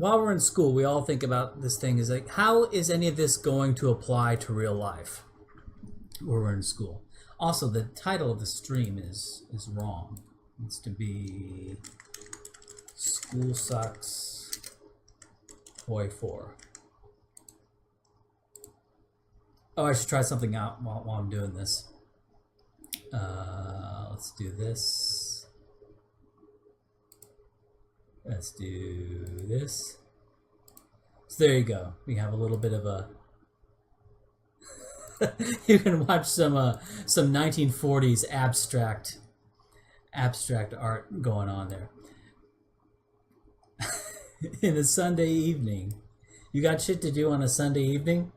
while we're in school, we all think about this thing is like, how is any of this going to apply to real life where we're in school? Also, the title of the stream is wrong. It needs to be School Sucks Boy 4. Oh, I should try something out while I'm doing this. Let's do this. Let's do this. So there you go. We have a little bit of a... You can watch some 1940s abstract art going on there. In a Sunday evening. You got shit to do on a Sunday evening?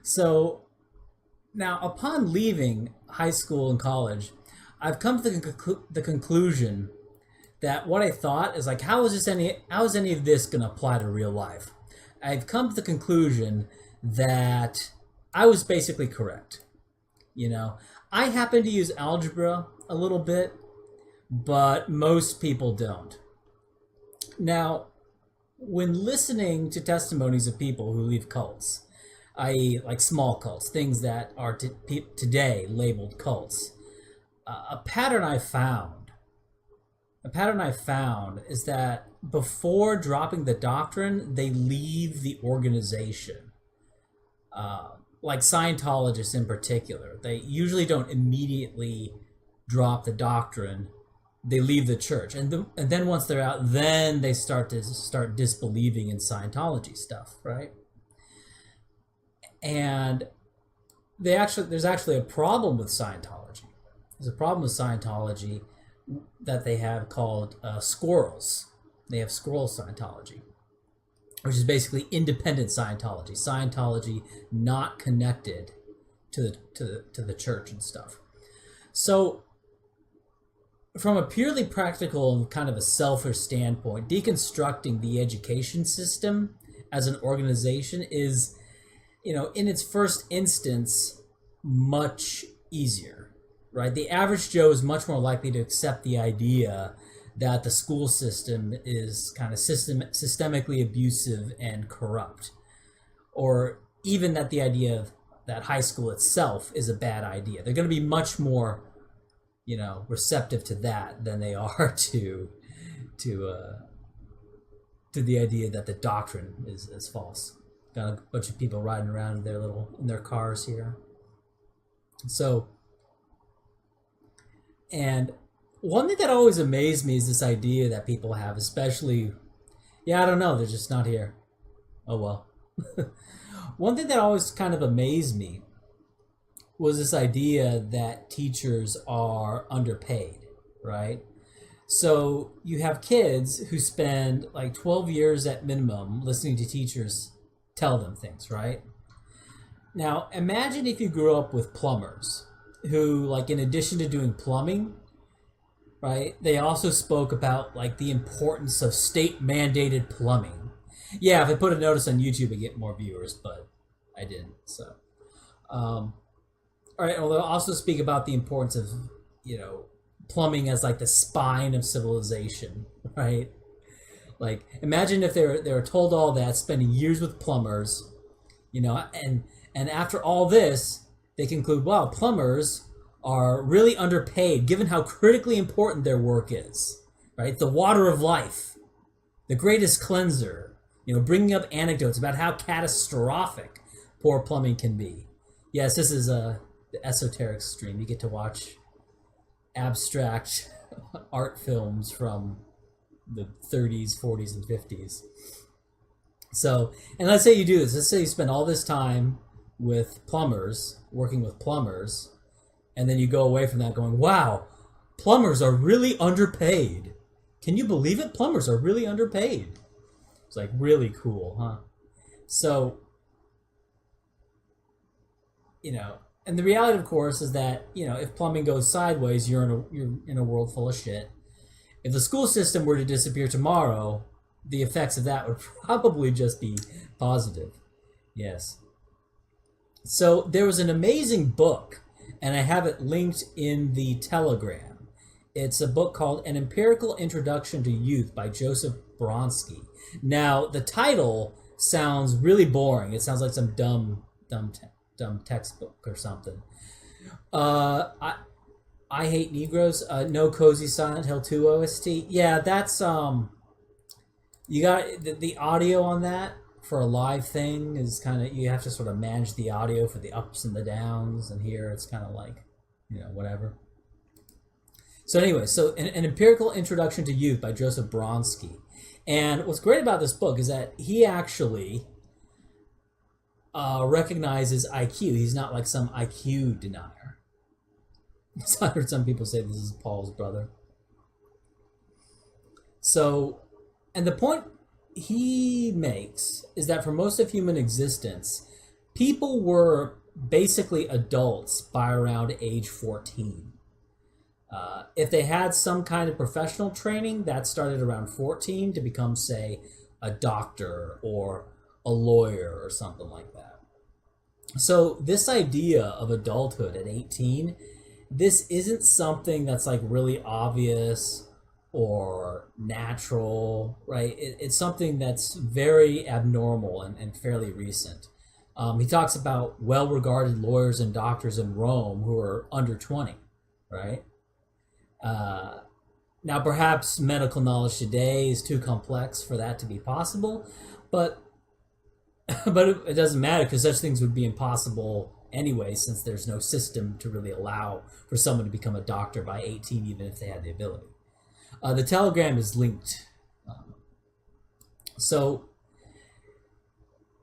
So, now upon leaving high school and college, I've come to the conclusion that what I thought is like, how is any of this going to apply to real life? I've come to the conclusion that I was basically correct. You know, I happen to use algebra a little bit, but most people don't. Now, when listening to testimonies of people who leave cults, i.e. like small cults, things that are today labeled cults, a pattern I found is that before dropping the doctrine, they leave the organization. Like Scientologists in particular, they usually don't immediately drop the doctrine. They leave the church, and then once they're out, then they start disbelieving in Scientology stuff, right? And there's actually a problem with Scientology. There's a problem with Scientology that they have called squirrels. They have squirrel Scientology, which is basically independent Scientology. Scientology not connected to the church and stuff. So, from a purely practical and kind of a selfish standpoint, deconstructing the education system as an organization is, you know, in its first instance, much easier, right? The average Joe is much more likely to accept the idea that the school system is kind of systemically abusive and corrupt, or even that the idea that high school itself is a bad idea. They're going to be much more, you know, receptive to that than they are to the idea that the doctrine is false. Got a bunch of people riding around in their cars here. So, and one thing that always amazed me is this idea that people have, especially, I don't know, they're just not here. Oh well. One thing that always kind of amazed me was this idea that teachers are underpaid, right? So you have kids who spend like 12 years at minimum listening to teachers tell them things, right? Now, imagine if you grew up with plumbers who, like, in addition to doing plumbing, right, they also spoke about, like, the importance of state-mandated plumbing. Yeah, if I put a notice on YouTube, I get more viewers, but I didn't, so. All right, well, they'll also speak about the importance of, you know, plumbing as, like, the spine of civilization, right? Like, imagine if they were told all that, spending years with plumbers, you know, and after all this, they conclude, wow, plumbers are really underpaid given how critically important their work is, right? The water of life, the greatest cleanser, you know, bringing up anecdotes about how catastrophic poor plumbing can be. Yes, this is the esoteric stream. You get to watch abstract art films from the 30s, 40s, and 50s. So, and let's say you do this. Let's say you spend all this time with plumbers, working with plumbers, and then you go away from that going, wow, plumbers are really underpaid. Can you believe it? Plumbers are really underpaid. It's like really cool, huh? So, you know, and the reality, of course, is that, you know, if plumbing goes sideways, you're in a world full of shit. If the school system were to disappear tomorrow, the effects of that would probably just be positive. Yes. So there was an amazing book, and I have it linked in the Telegram. It's a book called An Empirical Introduction to Youth by Joseph Bronsky. Now, the title sounds really boring. It sounds like some dumb textbook or something. I Hate Negroes. No Cozy Silent Hill 2 OST. Yeah, that's you got the audio on that for a live thing is kind of, you have to sort of manage the audio for the ups and the downs, and here it's kind of like, whatever. So anyway, so an empirical introduction to youth by Joseph Bronsky. And what's great about this book is that he actually recognizes IQ. He's not like some IQ denier. I heard some people say this is Paul's brother. So, and the point he makes is that for most of human existence, people were basically adults by around age 14. If they had some kind of professional training, that started around 14 to become, say, a doctor or a lawyer or something like that. So this idea of adulthood at 18, this isn't something that's like really obvious or natural, right? It's something that's very abnormal and fairly recent. He talks about well-regarded lawyers and doctors in Rome who are under 20, right? Now, perhaps medical knowledge today is too complex for that to be possible, but it doesn't matter because such things would be impossible anyway, since there's no system to really allow for someone to become a doctor by 18, even if they had the ability. The Telegram is linked. So,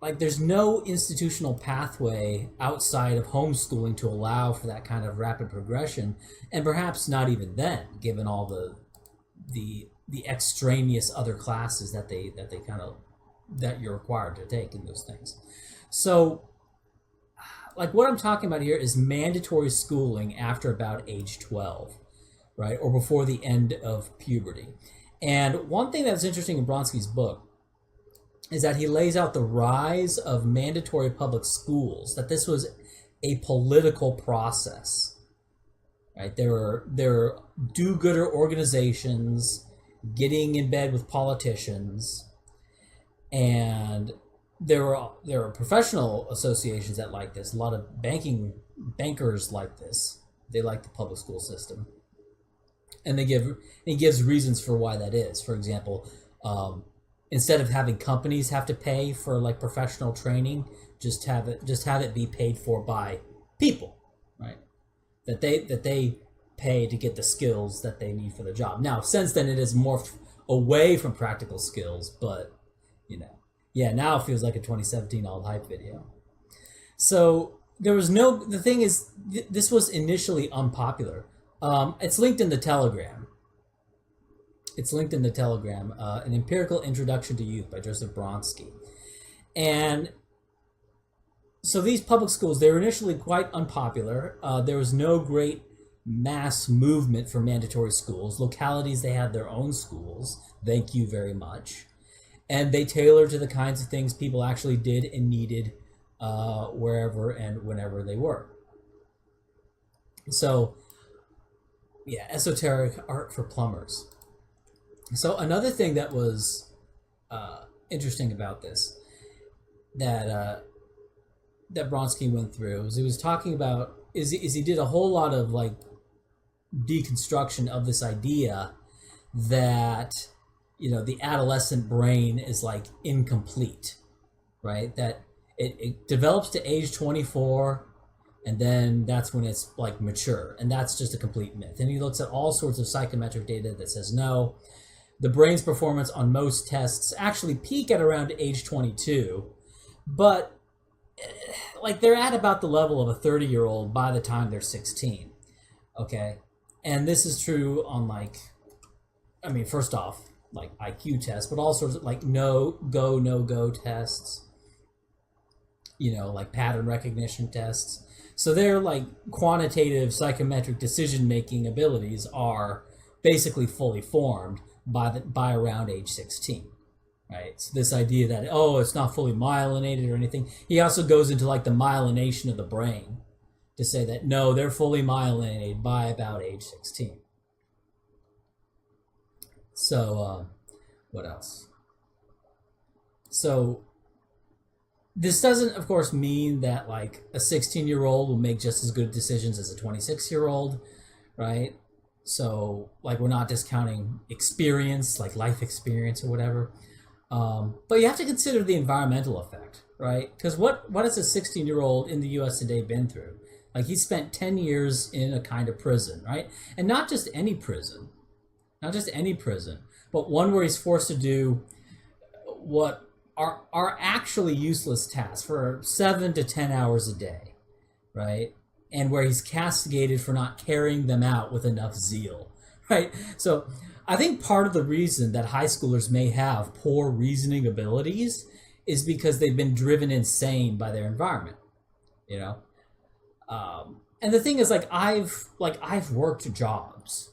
like, there's no institutional pathway outside of homeschooling to allow for that kind of rapid progression, and perhaps not even then, given all the extraneous other classes that that you're required to take in those things. So, like, what I'm talking about here is mandatory schooling after about age 12, right, or before the end of puberty. And one thing that's interesting in Bronsky's book is that he lays out the rise of mandatory public schools, that this was a political process, right? There were do-gooder organizations getting in bed with politicians, and there were professional associations that like this. A lot of bankers like this. They like the public school system, and he gives reasons for why that is. For example, instead of having companies have to pay for like professional training, just have it be paid for by people, right? That they pay to get the skills that they need for the job. Now, since then, it has morphed away from practical skills, but now it feels like a 2017 All Hype video. So the thing is, this was initially unpopular. It's linked in the Telegram. An Empirical Introduction to Youth by Joseph Bronsky. And so these public schools, they were initially quite unpopular. There was no great mass movement for mandatory schools. Localities, they had their own schools. Thank you very much. And they tailored to the kinds of things people actually did and needed wherever and whenever they were. So, yeah, esoteric art for plumbers. So another thing that was interesting about this that Bronsky went through is he was talking about is he did a whole lot of like deconstruction of this idea that the adolescent brain is like incomplete, right? That it develops to age 24, and then that's when it's like mature, and that's just a complete myth. And he looks at all sorts of psychometric data that says no. The brain's performance on most tests actually peak at around age 22, but like they're at about the level of a 30-year-old by the time they're 16. Okay? And this is true on first off, like IQ tests, but all sorts of like no-go tests, like pattern recognition tests. So their like quantitative psychometric decision-making abilities are basically fully formed by around age 16, right? So this idea that, it's not fully myelinated or anything. He also goes into like the myelination of the brain to say that, no, they're fully myelinated by about age 16. So, what else? So, this doesn't, of course, mean that like a 16-year-old will make just as good decisions as a 26-year-old, right? So, like, we're not discounting experience, like life experience or whatever. But you have to consider the environmental effect, right? Because what has a 16-year-old in the U.S. today been through? Like, he spent 10 years in a kind of prison, right? And not just any prison, not just any prison, but one where he's forced to do what are actually useless tasks for 7 to 10 hours a day, right? And where he's castigated for not carrying them out with enough zeal, right? So I think part of the reason that high schoolers may have poor reasoning abilities is because they've been driven insane by their environment, you know? And the thing is, I've worked jobs,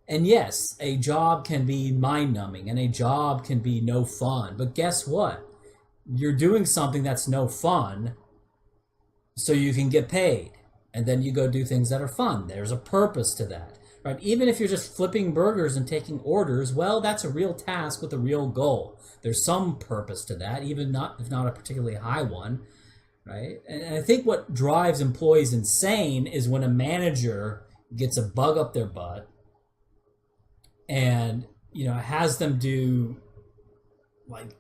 and yes, a job can be mind numbing and a job can be no fun. But guess what? You're doing something that's no fun so you can get paid. And then you go do things that are fun. There's a purpose to that, right? Even if you're just flipping burgers and taking orders, well, that's a real task with a real goal. There's some purpose to that, even not if not a particularly high one, right? And I think what drives employees insane is when a manager gets a bug up their butt and has them do like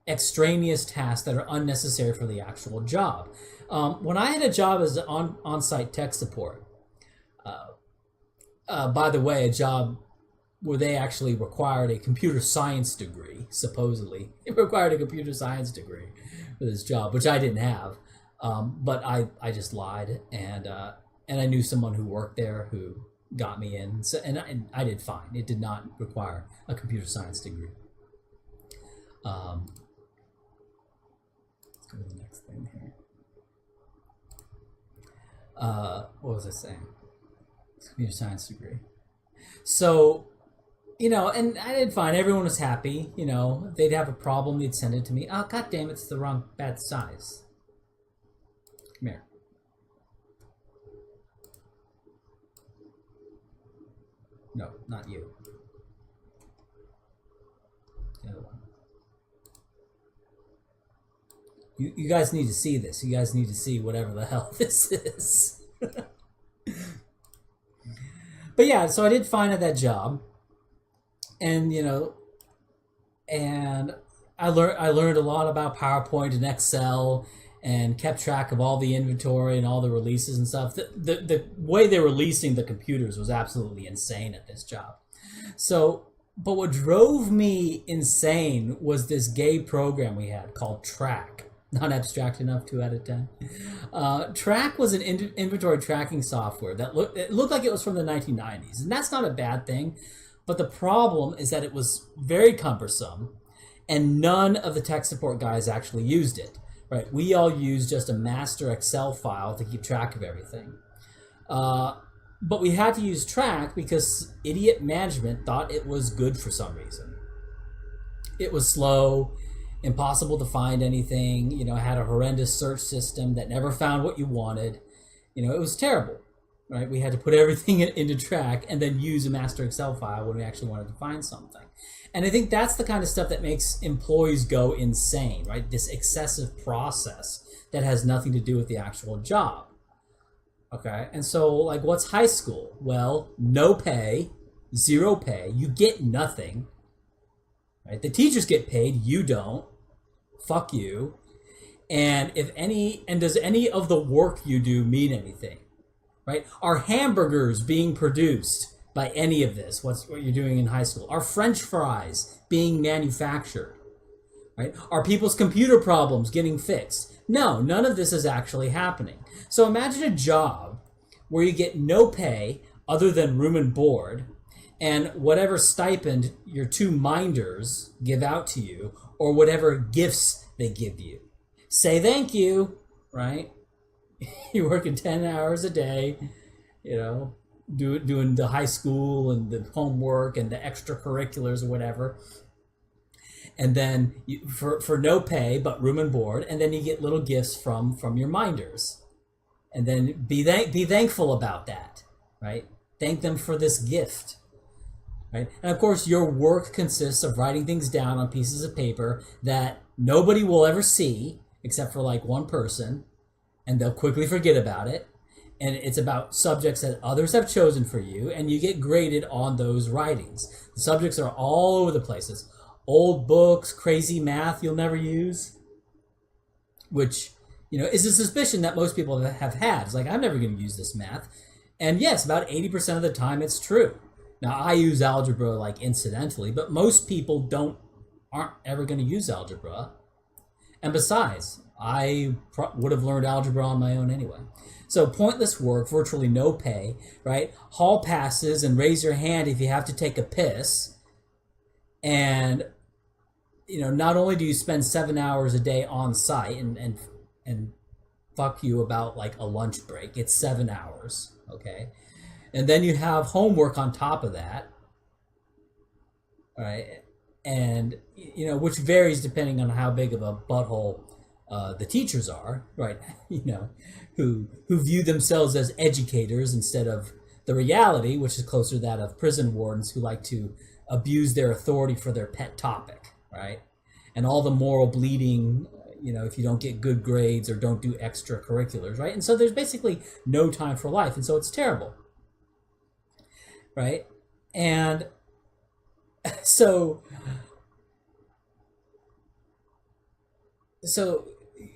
extraneous tasks that are unnecessary for the actual job. When I had a job as on-site tech support, by the way, a job where they actually required a computer science degree, supposedly. It required a computer science degree for this job, which I didn't have. But I just lied, and I knew someone who worked there who got me in, so, and I did fine. It did not require a computer science degree. Let's go to the next thing here. What was I saying? Computer science degree. So, and I did fine. Everyone was happy. They'd have a problem, they'd send it to me. Oh, god damn, it's the wrong bad size. Come here. No, not you. The other one. You guys need to see this. You guys need to see whatever the hell this is. But yeah, so I did fine at that job. And and I learned a lot about PowerPoint and Excel and kept track of all the inventory and all the releases and stuff. The way they were releasing the computers was absolutely insane at this job. So, but what drove me insane was this gay program we had called Track. Not abstract enough, 2 out of 10. Track was an inventory tracking software that looked like it was from the 1990s. And that's not a bad thing. But the problem is that it was very cumbersome and none of the tech support guys actually used it. Right? We all used just a master Excel file to keep track of everything. But we had to use Track because idiot management thought it was good for some reason. It was slow, impossible to find anything, had a horrendous search system that never found what you wanted. It was terrible, right? We had to put everything into Track and then use a master Excel file when we actually wanted to find something. And I think that's the kind of stuff that makes employees go insane, right? This excessive process that has nothing to do with the actual job. Okay, and so like what's high school? Well, no pay, zero pay, you get nothing, right? The teachers get paid, you don't. Fuck you. And does any of the work you do mean anything? Right? Are hamburgers being produced by any of this? What you're doing in high school? Are French fries being manufactured? Right? Are people's computer problems getting fixed? No, none of this is actually happening. So imagine a job where you get no pay other than room and board, and whatever stipend your 2 minders give out to you, or whatever gifts they give you. Say thank you, right? You're working 10 hours a day, doing the high school and the homework and the extracurriculars or whatever. And then for no pay but room and board, and then you get little gifts from your minders. And then be thankful about that, right? Thank them for this gift. right? And of course, your work consists of writing things down on pieces of paper that nobody will ever see except for like one person, and they'll quickly forget about it. And it's about subjects that others have chosen for you, and you get graded on those writings. The subjects are all over the places. Old books, crazy math you'll never use, which, is a suspicion that most people have had. It's like, I'm never going to use this math. And yes, about 80% of the time it's true. Now, I use algebra like incidentally, but most people aren't ever going to use algebra. And besides, I would have learned algebra on my own anyway. So pointless work, virtually no pay, right? Hall passes and raise your hand if you have to take a piss. And, not only do you spend 7 hours a day on site and fuck you about like a lunch break, it's 7 hours, okay? And then you have homework on top of that, right? And, which varies depending on how big of a butthole the teachers are, right? Who view themselves as educators instead of the reality, which is closer to that of prison wardens who like to abuse their authority for their pet topic, right? And all the moral bleeding, if you don't get good grades or don't do extracurriculars, right? And so there's basically no time for life, and so it's terrible, right? And so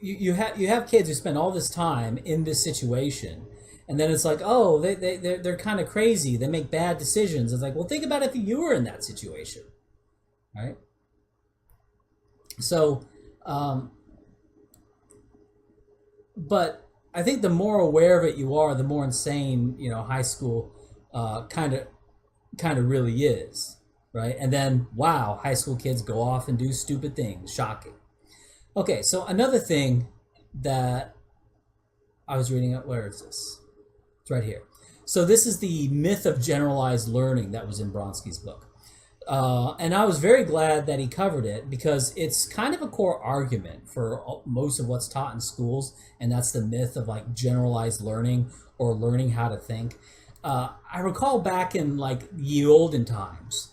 you have kids who spend all this time in this situation, and then it's like, oh, they're kind of crazy, they make bad decisions. It's like, well, think about if you were in that situation, right? So but I think the more aware of it you are, the more insane high school kind of really is, right? And then, wow, high school kids go off and do stupid things. Shocking. Okay, so another thing that I was reading, where is this? It's right here. So this is the myth of generalized learning that was in Bronsky's book. And I was very glad that he covered it, because it's kind of a core argument for most of what's taught in schools, and that's the myth of like generalized learning or learning how to think. I recall back in like ye olden times,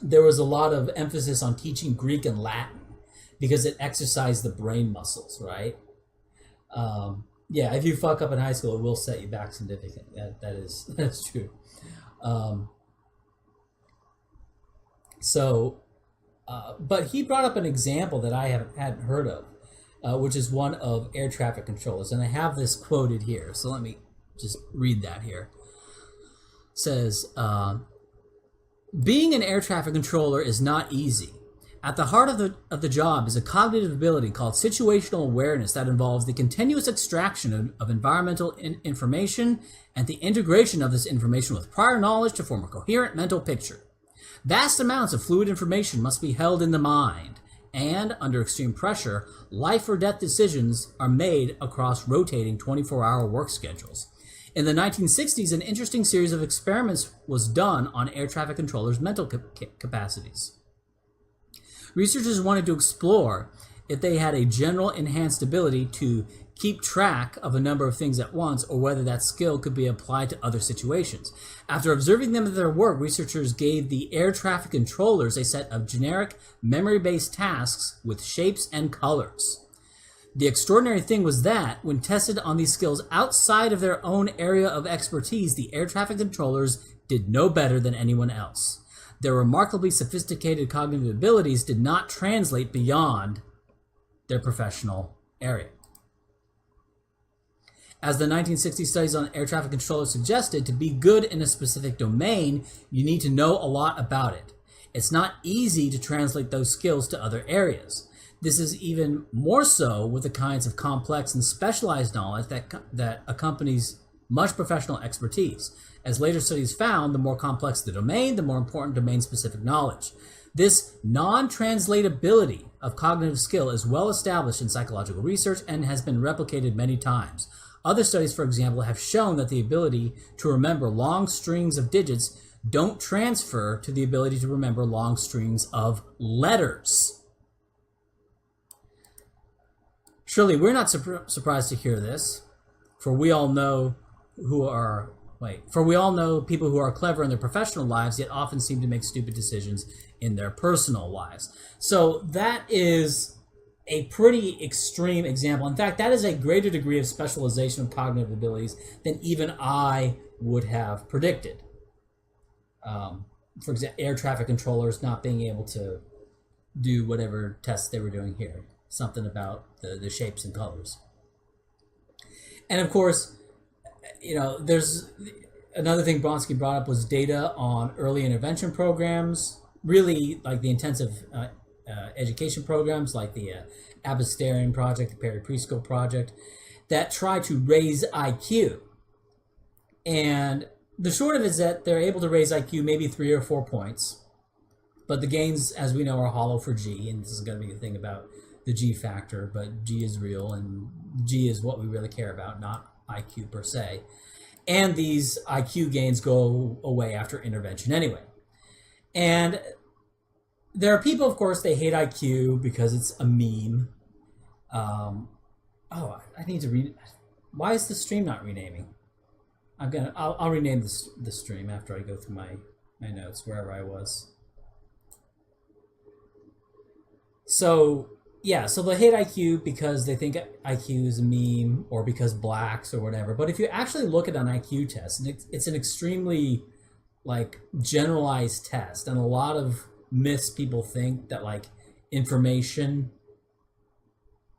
there was a lot of emphasis on teaching Greek and Latin because it exercised the brain muscles, right? Yeah, if you fuck up in high school, it will set you back significantly. That's true. But he brought up an example that I hadn't heard of, which is one of air traffic controllers. And I have this quoted here. So let me just read that here. It says, being an air traffic controller is not easy. At the heart of the job is a cognitive ability called situational awareness that involves the continuous extraction of environmental information and the integration of this information with prior knowledge to form a coherent mental picture. Vast amounts of fluid information must be held in the mind, and, under extreme pressure, life or death decisions are made across rotating 24-hour work schedules. In the 1960s, an interesting series of experiments was done on air traffic controllers' mental capacities. Researchers wanted to explore if they had a general enhanced ability to keep track of a number of things at once, or whether that skill could be applied to other situations. After observing them at their work, researchers gave the air traffic controllers a set of generic memory-based tasks with shapes and colors. The extraordinary thing was that, when tested on these skills outside of their own area of expertise, the air traffic controllers did no better than anyone else. Their remarkably sophisticated cognitive abilities did not translate beyond their professional area. As the 1960 studies on air traffic controllers suggested, to be good in a specific domain, you need to know a lot about it. It's not easy to translate those skills to other areas. This is even more so with the kinds of complex and specialized knowledge that accompanies much professional expertise. As later studies found, the more complex the domain, the more important domain-specific knowledge. This non-translatability of cognitive skill is well established in psychological research and has been replicated many times. Other studies, for example, have shown that the ability to remember long strings of digits don't transfer to the ability to remember long strings of letters. Surely we're not surprised to hear this, for we all know who our Wait, for we all know people who are clever in their professional lives, yet often seem to make stupid decisions in their personal lives. So that is a pretty extreme example. In fact, that is a greater degree of specialization of cognitive abilities than even I would have predicted. For example, air traffic controllers not being able to do whatever tests they were doing here. Something about the shapes and colors. And of course, there's another thing Bronsky brought up was data on early intervention programs, really like the intensive education programs like the Abbotsterian Project, the Perry Preschool Project, that try to raise IQ. And the short of it is that they're able to raise IQ maybe 3 or 4 points, but the gains, as we know, are hollow for G, and this is going to be the thing about the G factor, but G is real, and G is what we really care about, not IQ per se. And these IQ gains go away after intervention anyway. And there are people, of course, they hate IQ because it's a meme. I need to read. Why is the stream not renaming? I'll rename the stream after I go through my notes, wherever I was. So they hate IQ because they think IQ is a meme or because blacks or whatever. But if you actually look at an IQ test, it's an extremely generalized test, and a lot of myths people think that information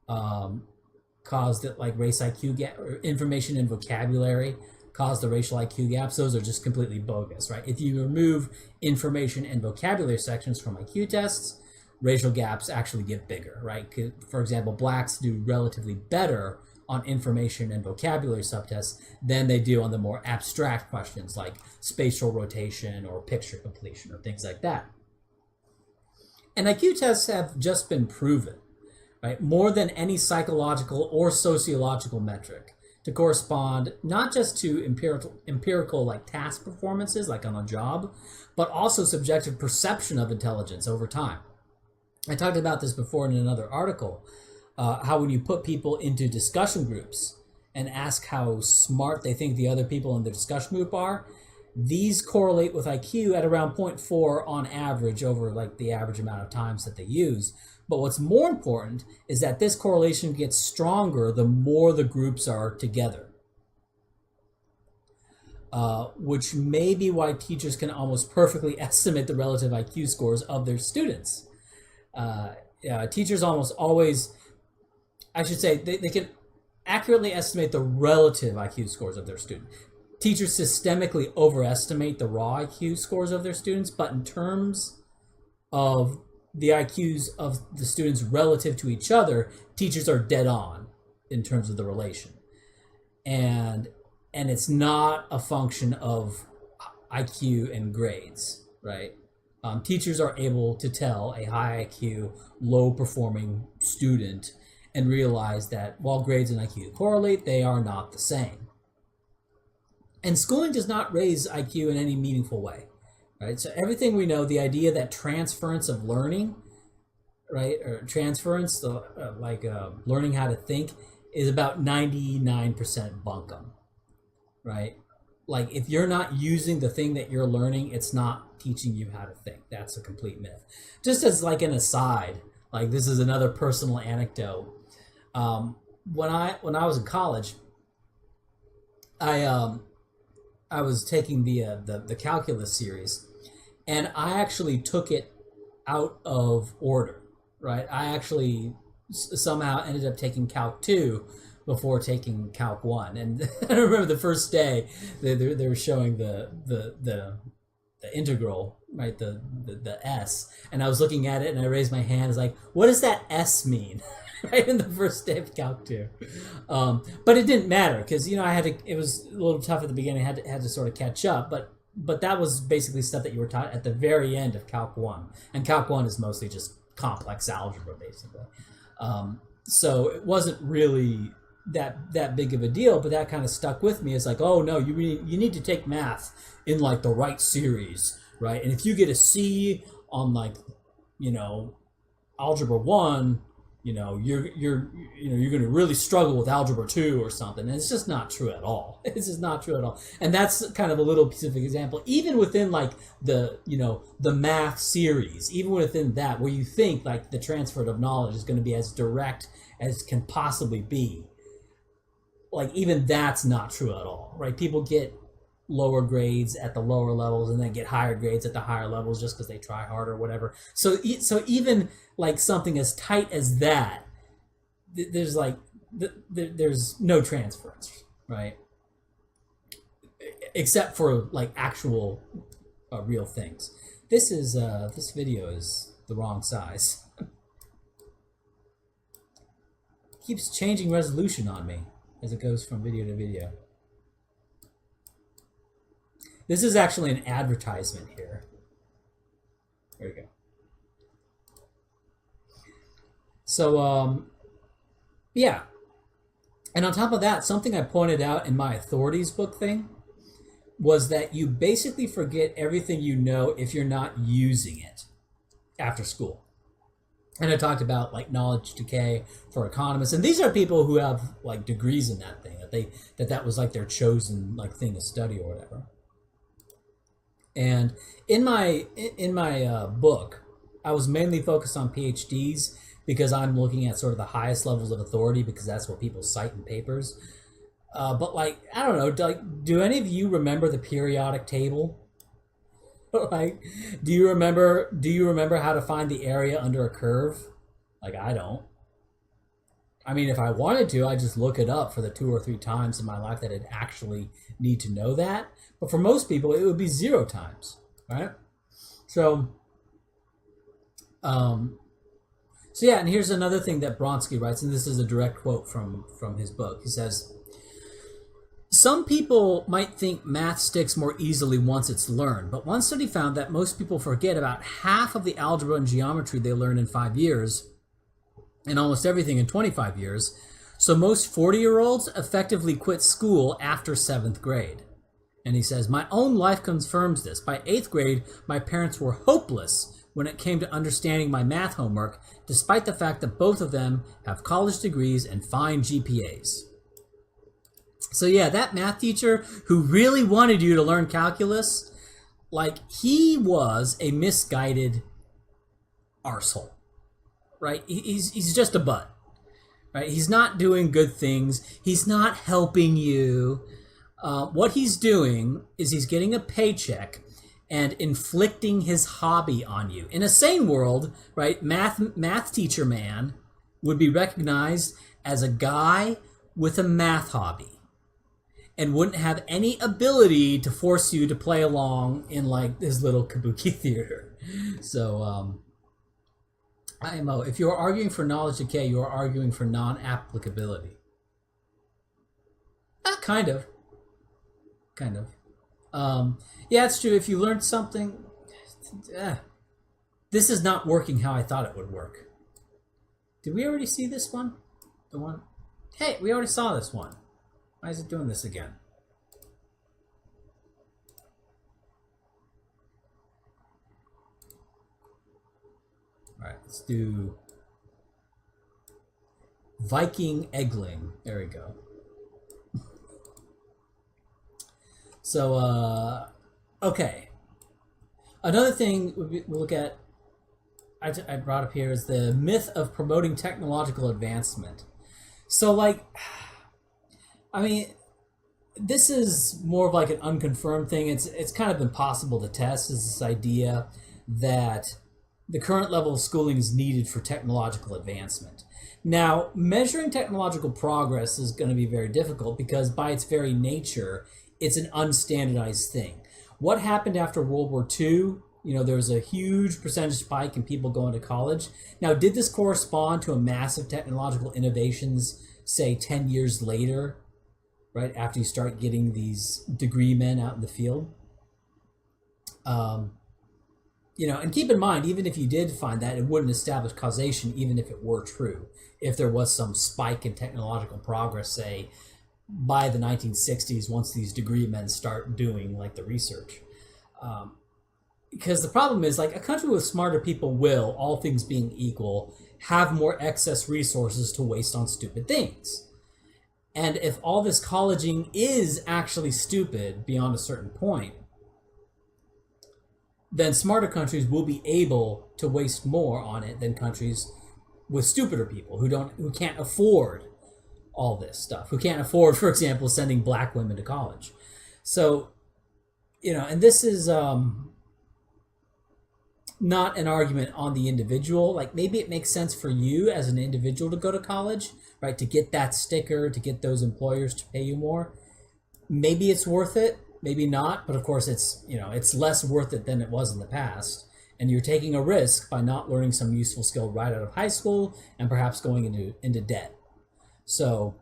caused it, race IQ gap, or information and vocabulary caused the racial IQ gaps. Those are just completely bogus, right? If you remove information and vocabulary sections from IQ tests, racial gaps actually get bigger, right? For example, blacks do relatively better on information and vocabulary subtests than they do on the more abstract questions like spatial rotation or picture completion or things like that. And IQ tests have just been proven, right, more than any psychological or sociological metric, to correspond not just to empirical task performances like on a job, but also subjective perception of intelligence over time. I talked about this before in another article, how when you put people into discussion groups and ask how smart they think the other people in the discussion group are, these correlate with IQ at around 0.4 on average over the average amount of times that they use. But what's more important is that this correlation gets stronger the more the groups are together, which may be why teachers can almost perfectly estimate the relative IQ scores of their students. Teachers almost always, I should say, they can accurately estimate the relative IQ scores of their students. Teachers systemically overestimate the raw IQ scores of their students, but in terms of the IQs of the students relative to each other, teachers are dead on in terms of the relation. And it's not a function of IQ and grades, right? Teachers are able to tell a high IQ, low performing student and realize that while grades and IQ correlate, they are not the same. And schooling does not raise IQ in any meaningful way, right? So everything we know, the idea that transference of learning, right, or transference, learning how to think, is about 99% bunkum, right? If you're not using the thing that you're learning, it's not teaching you how to think. That's a complete myth. Just as an aside, this is another personal anecdote. When I was in college, I was taking the calculus series, and I actually took it out of order, right? I actually somehow ended up taking Calc 2 before taking Calc 1. And I remember the first day they were showing the integral, right, the S, and I was looking at it and I raised my hand. I was like, what does that S mean? Right in the first day of Calc 2. But it didn't matter because, it was a little tough at the beginning. I had to sort of catch up, but that was basically stuff that you were taught at the very end of Calc 1. And Calc 1 is mostly just complex algebra, basically. So it wasn't really that big of a deal, but that kind of stuck with me. It's oh no, you need to take math in the right series, right? And if you get a C on Algebra 1, you're going to really struggle with algebra 2 or something. And it's just not true at all. It's just not true at all. And that's kind of a little specific example. Even within like the math series, even within that, where you think like the transfer of knowledge is going to be as direct as can possibly be, like even that's not true at all, right? People get lower grades at the lower levels and then get higher grades at the higher levels just because they try harder or whatever. So even like something as tight as that, there's like there's no transference, right? Except for like actual real things. This video is the wrong size. Keeps changing resolution on me as it goes from video to video. This is actually an advertisement here. There we go. So, yeah. And on top of that, something I pointed out in my authorities book thing was that you basically forget everything you know if you're not using it after school. And I talked about like knowledge decay for economists, and these are people who have like degrees in that thing, that was like their chosen like thing to study or whatever. And in my book, I was mainly focused on PhDs because I'm looking at sort of the highest levels of authority because that's what people cite in papers. But like, I don't know, like, do any of you remember the periodic table? Like, do you remember how to find the area under a curve? Like, I don't. I mean, if I wanted to, I'd just look it up for the 2 or 3 times in my life that I'd actually need to know that. But for most people, it would be 0 times, right? So yeah, and here's another thing that Bronsky writes, and this is a direct quote from his book. He says, some people might think math sticks more easily once it's learned, but one study found that most people forget about half of the algebra and geometry they learn in 5 years, and almost everything in 25 years. So most 40-year-olds effectively quit school after 7th grade. And he says, my own life confirms this. By 8th grade, my parents were hopeless when it came to understanding my math homework, despite the fact that both of them have college degrees and fine GPAs. So yeah, that math teacher who really wanted you to learn calculus, like, he was a misguided arsehole, right? He's just a butt, right? He's not doing good things. He's not helping you. What he's doing is he's getting a paycheck and inflicting his hobby on you. In a sane world, right, math teacher man would be recognized as a guy with a math hobby and wouldn't have any ability to force you to play along in like his little kabuki theater. So, IMO, if you're arguing for knowledge decay, you are arguing for non-applicability. Kind of. Yeah, it's true. If you learned something, this is not working how I thought it would work. Did we already see this one? The one? Hey, we already saw this one. Why is it doing this again? All right, let's do Viking Eggling. There we go. So, okay. Another thing we'll look at, I brought up here, is the myth of promoting technological advancement. So, like, I mean, this is more of like an unconfirmed thing. It's kind of impossible to test, is this idea that the current level of schooling is needed for technological advancement. Now, measuring technological progress is going to be very difficult because by its very nature, it's an unstandardized thing. What happened after World War II? You know, there was a huge percentage spike in people going to college. Now, did this correspond to a massive technological innovations, say 10 years later, right after you start getting these degree men out in the field? You know, and keep in mind, even if you did find that, it wouldn't establish causation, even if it were true. If there was some spike in technological progress, say, by the 1960s, once these degree men start doing like the research. Because the problem is, like, a country with smarter people will, all things being equal, have more excess resources to waste on stupid things. And if all this colleging is actually stupid beyond a certain point, then smarter countries will be able to waste more on it than countries with stupider people who can't afford all this stuff, who can't afford, for example, sending black women to college. So, and this is not an argument on the individual. Like, maybe it makes sense for you as an individual to go to college, right? To get that sticker, to get those employers to pay you more. Maybe it's worth it, maybe not. But of course, it's less worth it than it was in the past. And you're taking a risk by not learning some useful skill right out of high school and perhaps going into debt. So,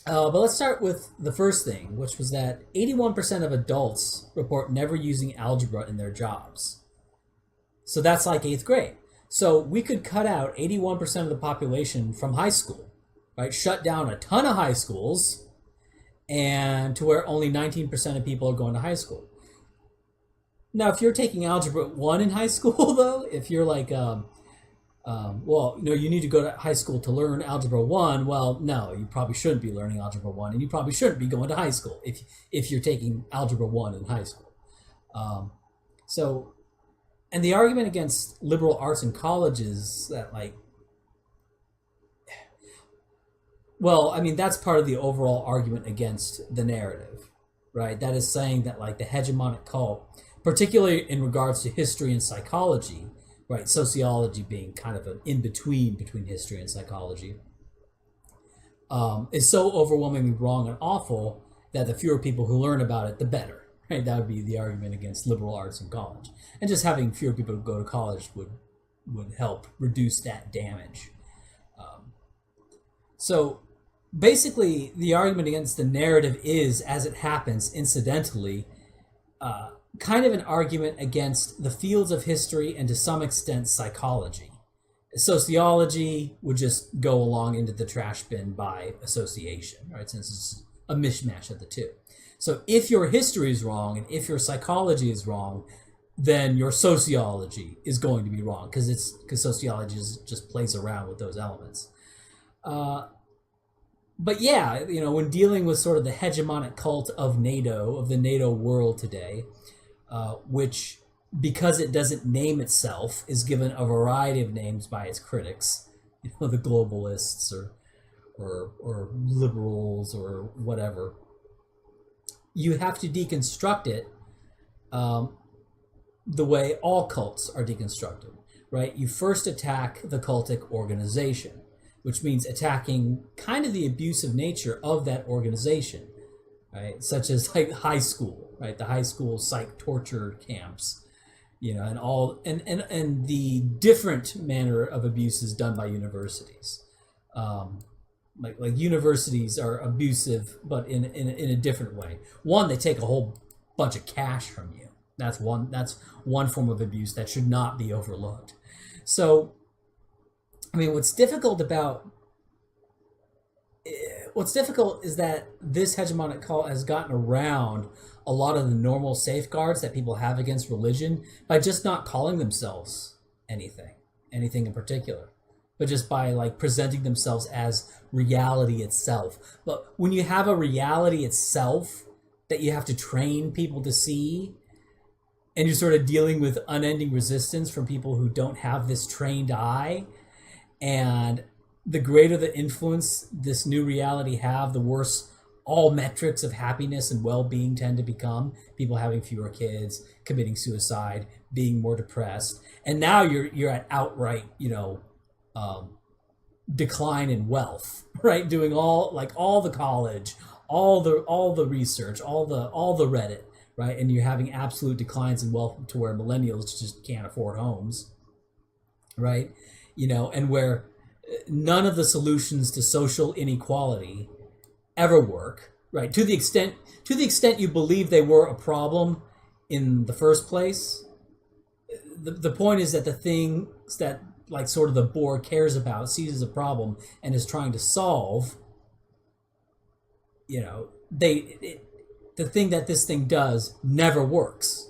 but let's start with the first thing, which was that 81% of adults report never using algebra in their jobs. So that's like 8th grade. So we could cut out 81% of the population from high school, right? Shut down a ton of high schools, and to where only 19% of people are going to high school. Now, if you're taking Algebra 1 in high school, though, if you're like, you need to go to high school to learn Algebra 1, well, no, you probably shouldn't be learning Algebra 1, and you probably shouldn't be going to high school if you're taking Algebra 1 in high school. And the argument against liberal arts in colleges that, that's part of the overall argument against the narrative, right? That is saying that, the hegemonic cult, particularly in regards to history and psychology, right? Sociology being kind of an in-between between history and psychology, is so overwhelmingly wrong and awful that the fewer people who learn about it, the better. Right? That would be the argument against liberal arts in college. And just having fewer people go to college would help reduce that damage. So basically, the argument against the narrative is, as it happens incidentally, kind of an argument against the fields of history and to some extent psychology. Sociology would just go along into the trash bin by association, right? Since it's a mishmash of the two. So if your history is wrong and if your psychology is wrong, then your sociology is going to be wrong because sociology just plays around with those elements. But yeah, when dealing with sort of the hegemonic cult of NATO, of the NATO world today, which, because it doesn't name itself, is given a variety of names by its critics, the globalists or liberals or whatever. You have to deconstruct it the way all cults are deconstructed, right? You first attack the cultic organization, which means attacking kind of the abusive nature of that organization, right? Such as high school, right? The high school psych torture camps, and the different manner of abuses done by universities. Like universities are abusive, but in a different way. One, they take a whole bunch of cash from you. That's one form of abuse that should not be overlooked. So, what's difficult is that this hegemonic cult has gotten around a lot of the normal safeguards that people have against religion by just not calling themselves anything in particular, but just by presenting themselves as reality itself. But when you have a reality itself that you have to train people to see, and you're sort of dealing with unending resistance from people who don't have this trained eye, and the greater the influence this new reality have, the worse all metrics of happiness and well-being tend to become. People having fewer kids, committing suicide, being more depressed, and now you're at outright decline in wealth, right? Doing all the college, all the research, all the Reddit, right? And you're having absolute declines in wealth to where millennials just can't afford homes, right? And where none of the solutions to social inequality ever work, right? To the extent you believe they were a problem in the first place, the point is that the things that sort of the board cares about, sees as a problem and is trying to solve, the thing that this thing does never works,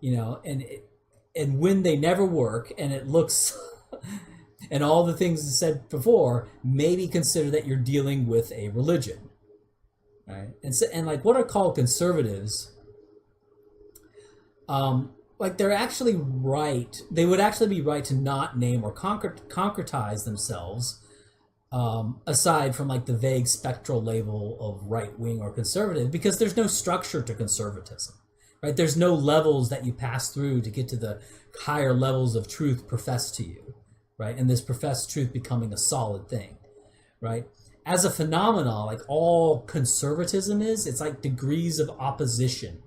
and when they never work and it looks And all the things I said before, maybe consider that you're dealing with a religion, right? And so, and like what are called conservatives, like they're actually right. They would actually be right to not name or concretize themselves, aside from like the vague spectral label of right wing or conservative, because there's no structure to conservatism, right? There's no levels that you pass through to get to the higher levels of truth professed to you, right? And this professed truth becoming a solid thing, right? As a phenomenon, like all conservatism is, it's like degrees of opposition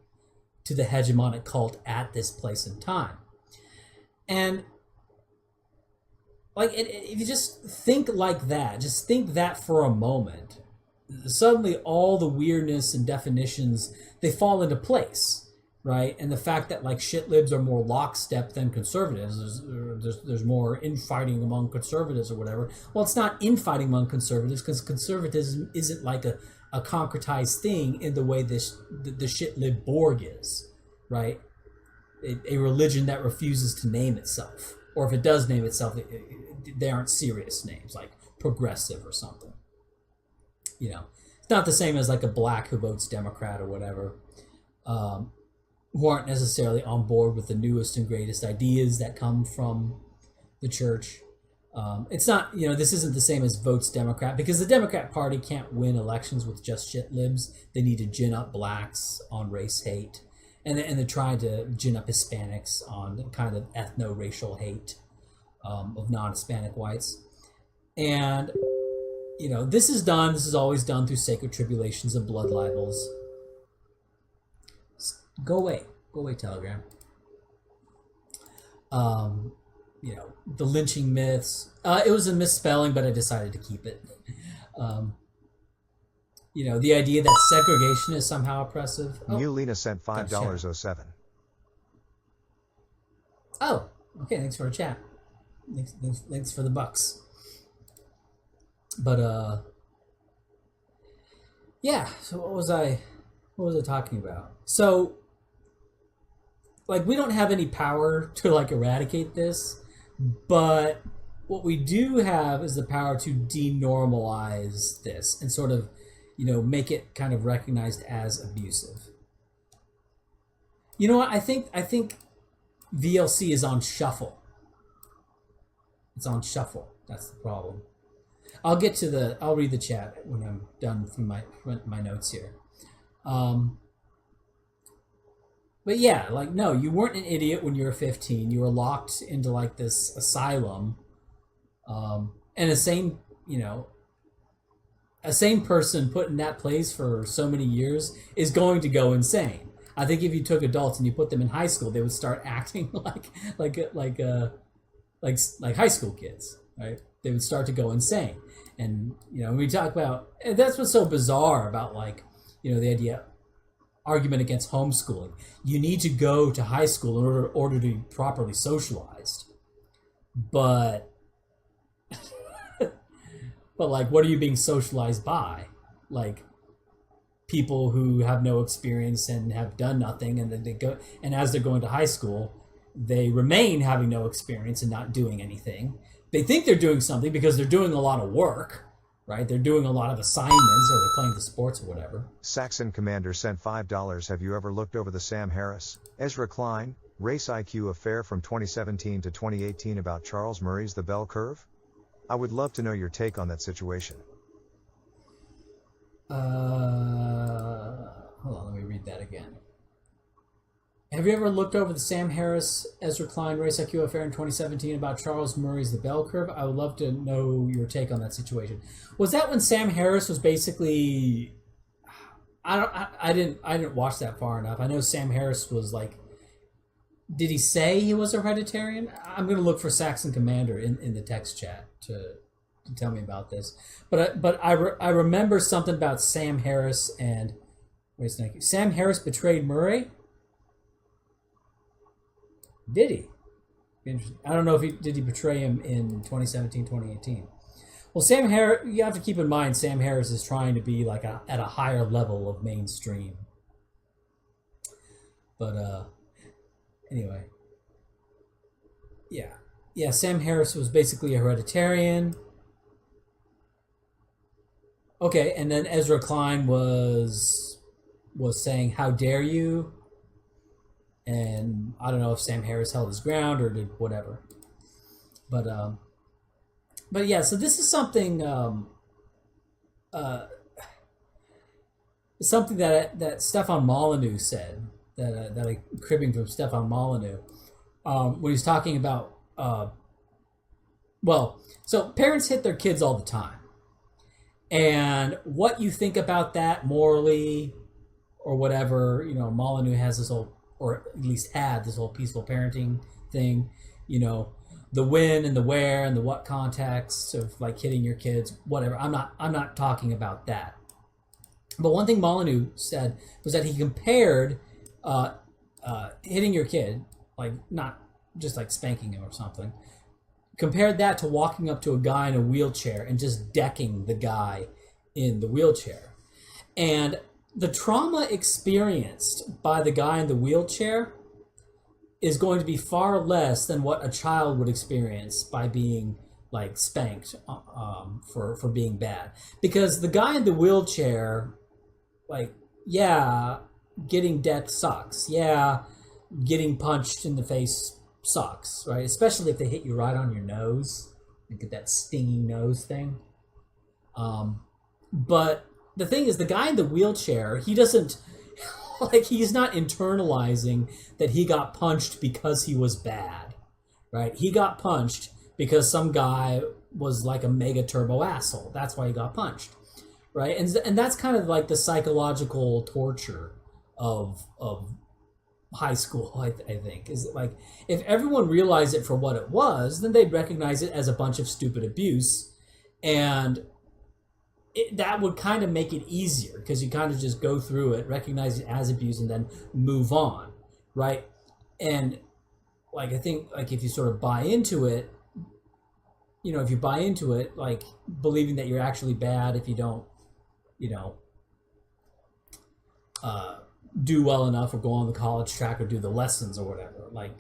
to the hegemonic cult at this place and time. And like if you just think like that, just think that for a moment, suddenly all the weirdness and definitions, they fall into place, right? And the fact that like shit libs are more lockstep than conservatives, there's more infighting among conservatives or whatever. Well, it's not infighting among conservatives because conservatism isn't like a concretized thing in the way the shit lib Borg is, right? A religion that refuses to name itself, or if it does name itself, they aren't serious names like progressive or something. You know, it's not the same as like a black who votes Democrat or whatever, who aren't necessarily on board with the newest and greatest ideas that come from the church. It's not, you know, this isn't the same as votes Democrat, because the Democrat Party can't win elections with just shit libs. They need to gin up blacks on race hate, and they're trying to gin up Hispanics on kind of ethno-racial hate of non-Hispanic whites. And, you know, this is always done through sacred tribulations and blood libels. Go away, Telegram. You know, the lynching myths. It was a misspelling, but I decided to keep it. You know, the idea that segregation is somehow oppressive. Mulina sent $5.07. Oh, okay. Thanks for a chat. Thanks for the bucks. But yeah. So what was I talking about? So, like, we don't have any power to like eradicate this, but what we do have is the power to denormalize this and sort of, you know, make it kind of recognized as abusive. You know what? I think VLC is on shuffle. It's on shuffle. That's the problem. I'll read the chat when I'm done from my notes here. But yeah, like, no, you weren't an idiot when you were 15. You were locked into like this asylum. And a sane person put in that place for so many years is going to go insane. I think if you took adults and you put them in high school, they would start acting like high school kids, right? They would start to go insane. And, you know, when we talk about, and that's what's so bizarre about, like, you know, the argument against homeschooling. You need to go to high school in order to be properly socialized. But like, what are you being socialized by? Like, people who have no experience and have done nothing, and then they go, and as they're going to high school, they remain having no experience and not doing anything. They think they're doing something because they're doing a lot of work, right? They're doing a lot of assignments, or they're playing the sports or whatever. Saxon Commander sent $5. Have you ever looked over the Sam Harris, Ezra Klein, race IQ affair from 2017 to 2018 about Charles Murray's The Bell Curve? I would love to know your take on that situation. Hold on, let me read that again. Have you ever looked over the Sam Harris, Ezra Klein race IQ affair in 2017 about Charles Murray's The Bell Curve? I would love to know your take on that situation. Was that when Sam Harris was basically? I didn't watch that far enough. I know Sam Harris was like. Did he say he was a hereditarian? I'm going to look for Saxon Commander in the text chat to tell me about this. But I remember something about Sam Harris and Sam Harris betrayed Murray. Did he? Interesting. I don't know if did he betray him in 2017, 2018. Well, Sam Harris, you have to keep in mind Sam Harris is trying to be like at a higher level of mainstream. But anyway, yeah. yeah, Sam Harris was basically a hereditarian. Okay, and then Ezra Klein was saying, "How dare you?" And I don't know if Sam Harris held his ground or did whatever. But but yeah, so this is uh, something that Stefan Molyneux said that I cribbing from Stefan Molyneux when he's talking about well, so parents hit their kids all the time, and what you think about that morally or whatever, Molyneux has this whole, or at least had this whole peaceful parenting thing, the when and the where and the what context of like hitting your kids, whatever. I'm not talking about that. But one thing Molyneux said was that he compared hitting your kid, like not just like spanking him or something, compared that to walking up to a guy in a wheelchair and just decking the guy in the wheelchair. And the trauma experienced by the guy in the wheelchair is going to be far less than what a child would experience by being like spanked for being bad. Because the guy in the wheelchair, like, yeah, getting decked sucks. Yeah, getting punched in the face sucks, right? Especially if they hit you right on your nose. You get that stinging nose thing. But the thing is, the guy in the wheelchair, he doesn't, like, he's not internalizing that he got punched because he was bad, right? He got punched because some guy was like a mega turbo asshole. That's why he got punched, right? And that's kind of like the psychological torture of high school, I think, is like, if everyone realized it for what it was, then they'd recognize it as a bunch of stupid abuse, and that would kind of make it easier because you kind of just go through it, recognize it as abuse, and then move on, right? And like, I think, like, if you sort of buy into it, if you buy into it, like believing that you're actually bad if you don't, do well enough or go on the college track or do the lessons or whatever, like,